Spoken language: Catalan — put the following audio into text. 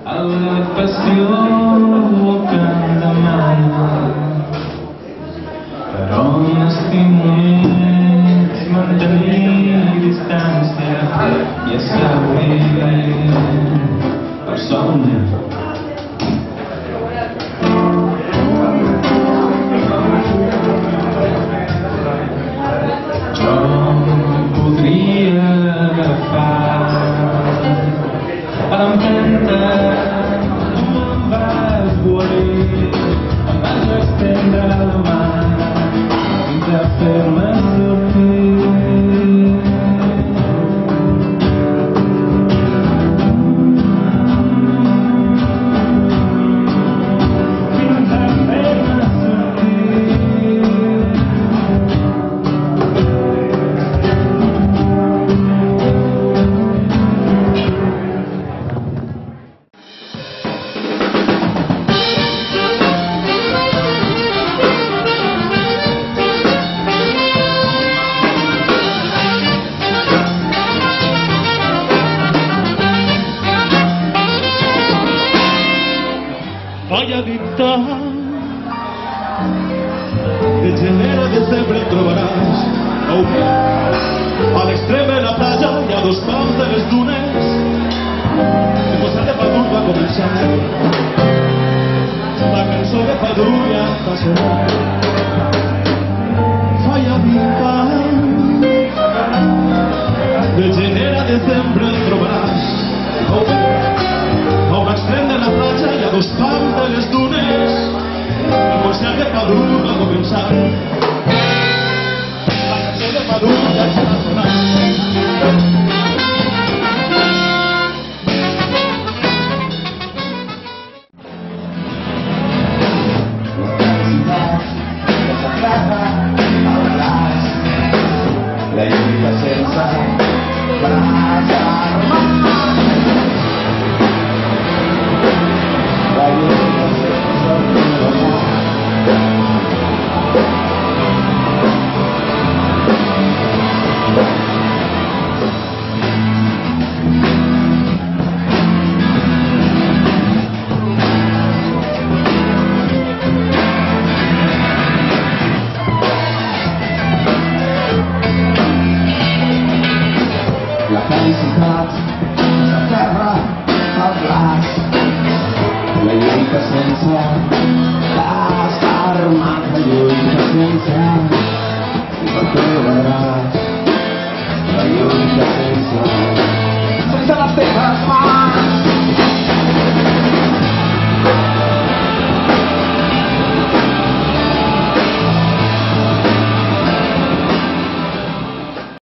a la passió que em demana, però m'estimo més mantenir distància i establir el somni. Jo podria agafar a l'empenta, tu me'n vas voler, em vas estendre la mà fins a fer-me sortir. Fins a fer-me sortir. Vaya dictar de gener a desembre trobaràs a l'extrem de la platja i a dos pams de les dunes el concert de Padur va començar, la cançó de Padur ja va sonar.